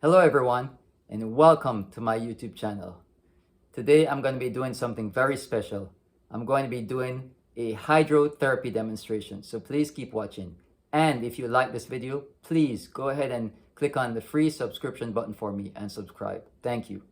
Hello everyone and welcome to my YouTube channel. Today I'm going to be doing something very special. I'm going to be doing a hydrotherapy demonstration, so please keep watching. And if you like this video, please go ahead and click on the free subscription button for me and subscribe. Thank you.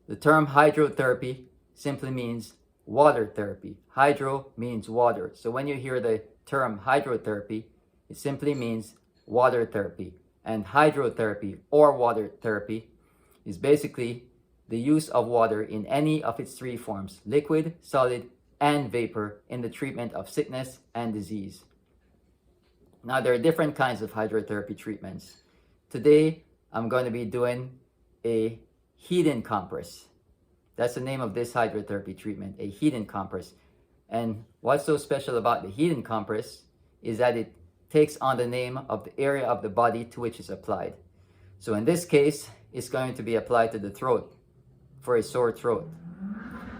The term hydrotherapy simply means water therapy. Hydro means water. So when you hear the term hydrotherapy, it simply means water therapy. And hydrotherapy or water therapy is basically the use of water in any of its three forms: liquid, solid, and vapor, in the treatment of sickness and disease. Now, there are different kinds of hydrotherapy treatments. Today, I'm going to be doing a heat-in compress. That's the name of this hydrotherapy treatment, a heat-in compress. And what's so special about the heat-in compress is that it takes on the name of the area of the body to which it's applied. So in this case, it's going to be applied to the throat for a sore throat.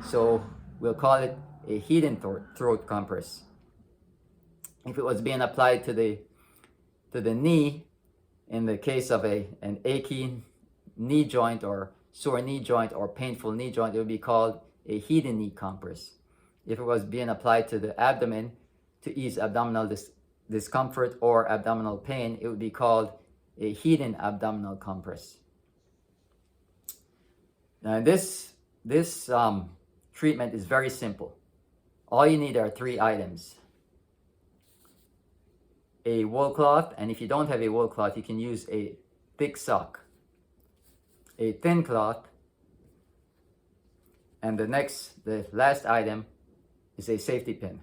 So we'll call it a heat-in throat compress. If it was being applied to the knee, in the case of an achy knee joint or sore knee joint or painful knee joint, it would be called a heat-in knee compress. If it was being applied to the abdomen to ease abdominal discomfort or abdominal pain, it would be called a heat-in abdominal compress. Now this treatment is very simple. All you need are three items: a wool cloth, and if you don't have a wool cloth, you can use a thick sock, a thin cloth, and the last item is a safety pin.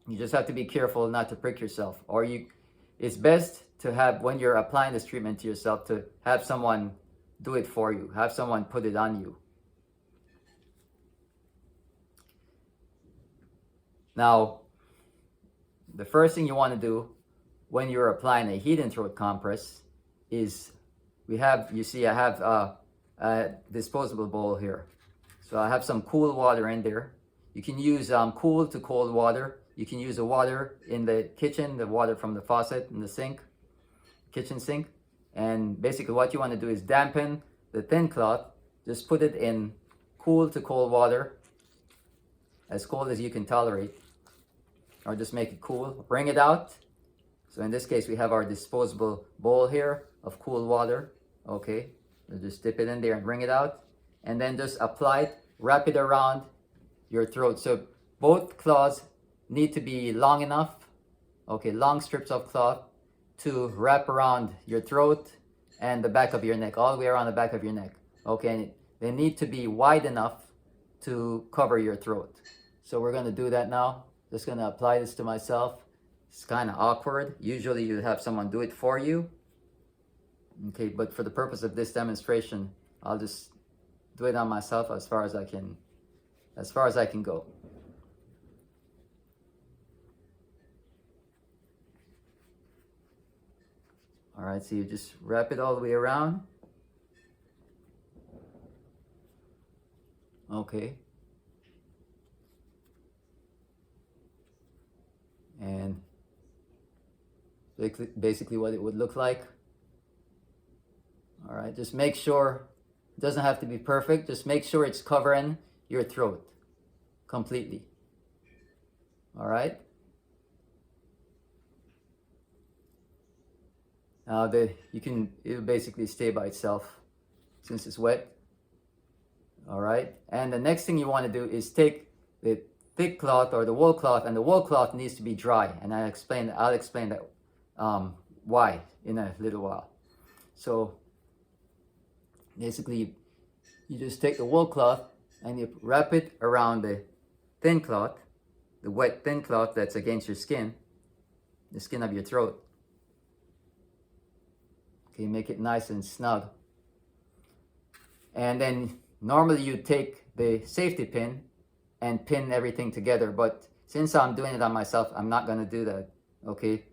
You just have to be careful not to prick yourself, or it's best to have, when you're applying this treatment to yourself, to have someone do it for you, have someone put it on you. Now, the first thing you want to do when you're applying a heat-in throat compress is, I have a disposable bowl here. So I have some cool water in there. You can use cool to cold water. You can use the water in the kitchen, the water from the faucet in the sink, kitchen sink. And basically what you want to do is dampen the thin cloth. Just put it in cool to cold water, as cold as you can tolerate, or just make it cool. Bring it out. So in this case, we have our disposable bowl here of cool water. Okay, so just dip it in there and bring it out. And then just apply it, wrap it around your throat. So both cloths need to be long enough, okay, long strips of cloth to wrap around your throat and the back of your neck, all the way around the back of your neck. Okay, and they need to be wide enough to cover your throat. So we're going to do that now. Just going to apply this to myself. It's kind of awkward. Usually you have someone do it for you. Okay, but for the purpose of this demonstration, I'll just do it on myself as far as I can go. All right, so you just wrap it all the way around. Okay. And basically what it would look like. All right, just make sure, it doesn't have to be perfect, just make sure it's covering your throat completely. All right. Now it'll basically stay by itself since it's wet. All right, and the next thing you want to do is take the thick cloth or the wool cloth, and the wool cloth needs to be dry, and I'll explain that why in a little while. So basically you just take the wool cloth and you wrap it around the thin cloth, the wet thin cloth that's against your skin, the skin of your throat. Okay, make it nice and snug. And then normally you take the safety pin and pin everything together, but since I'm doing it on myself, I'm not going to do that. Okay,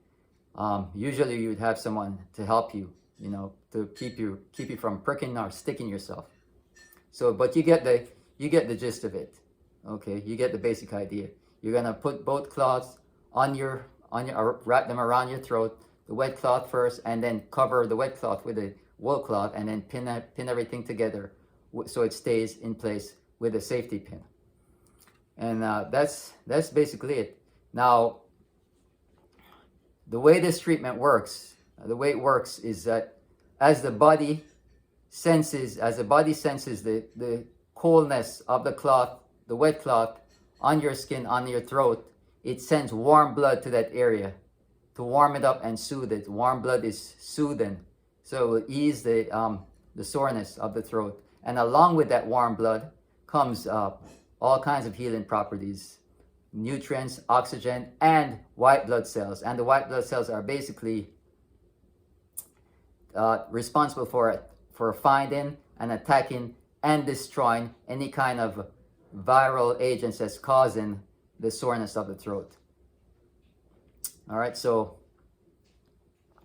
usually you would have someone to help you, to keep you from pricking or sticking yourself. So, but you get the gist of it. Okay, you get the basic idea. You're gonna put both cloths on your wrap them around your throat, the wet cloth first, and then cover the wet cloth with a wool cloth, and then pin everything together so it stays in place with a safety pin. And that's basically it. Now, the way this treatment works, is that as the body senses the coldness of the cloth, the wet cloth, on your skin, on your throat, it sends warm blood to that area to warm it up and soothe it. Warm blood is soothing, so it will ease the soreness of the throat. And along with that warm blood comes all kinds of healing properties, nutrients, oxygen, and white blood cells. And the white blood cells are basically responsible for finding and attacking and destroying any kind of viral agents that's causing the soreness of the throat. All right, so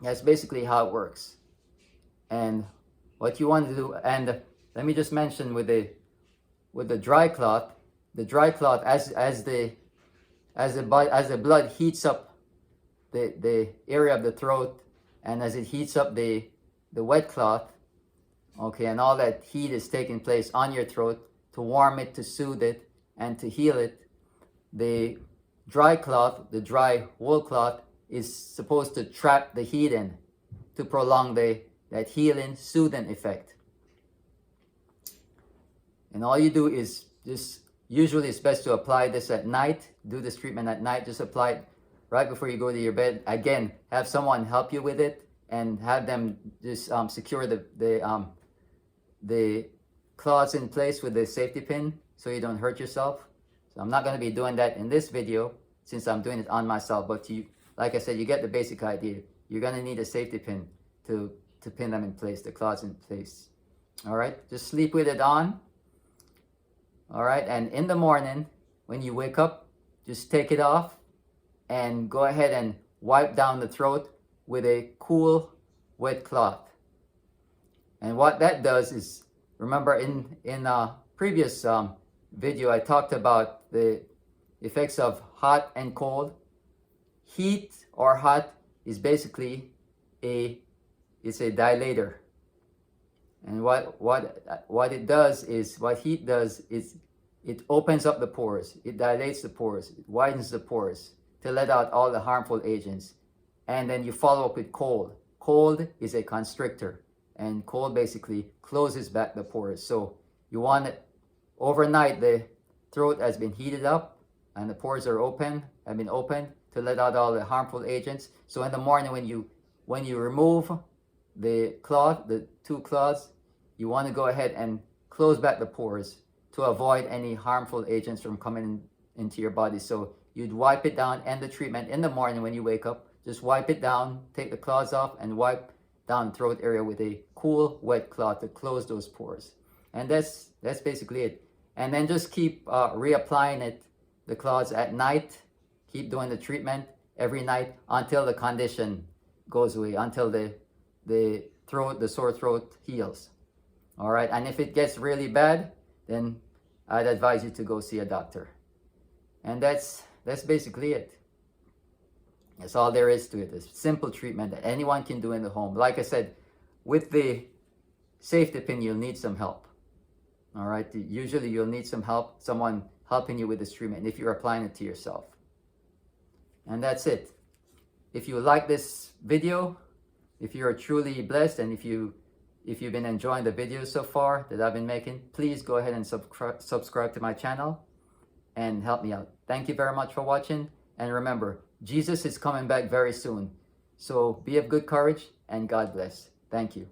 that's basically how it works. And what you want to do, and let me just mention with the dry cloth, as the blood heats up the area of the throat, and as it heats up the wet cloth, okay, and all that heat is taking place on your throat to warm it, to soothe it, and to heal it. The dry cloth, the dry wool cloth, is supposed to trap the heat in to prolong that healing, soothing effect. And all you do is just, usually it's best to apply this at night. Do this treatment at night. Just apply it right before you go to your bed. Again, have someone help you with it, and have them just secure the cloths in place with the safety pin so you don't hurt yourself. So I'm not going to be doing that in this video since I'm doing it on myself, but you, like I said, you get the basic idea. You're going to need a safety pin to pin them in place, the cloths in place. All right, just sleep with it on. All right, and in the morning when you wake up, just take it off and go ahead and wipe down the throat with a cool wet cloth. And what that does is, remember in a previous video I talked about the effects of hot and cold. Heat or hot is basically it's a dilator. And what it does is, what heat does is it opens up the pores, it dilates the pores, it widens the pores to let out all the harmful agents. And then you follow up with cold. Cold is a constrictor, and cold basically closes back the pores. So you want it overnight, the throat has been heated up and the pores are have been opened to let out all the harmful agents. So in the morning when you remove the cloth, the two cloths, you want to go ahead and close back the pores to avoid any harmful agents from coming into your body. So you'd wipe it down, end the treatment in the morning when you wake up. Just wipe it down, take the cloths off, and wipe down the throat area with a cool wet cloth to close those pores. And that's basically it. And then just keep reapplying the cloths at night. Keep doing the treatment every night until the condition goes away, until the sore throat heals. All right, and if it gets really bad, then I'd advise you to go see a doctor. And that's basically it. That's all there is to it. It's simple treatment that anyone can do in the home. Like I said, with the safety pin, you'll need some help. All right, usually you'll need some help, someone helping you with this treatment if you're applying it to yourself. And that's it. If you like this video, if you're truly blessed, and if you've been enjoying the videos so far that I've been making, please go ahead and subscribe to my channel and help me out. Thank you very much for watching. And remember, Jesus is coming back very soon. So be of good courage, and God bless. Thank you.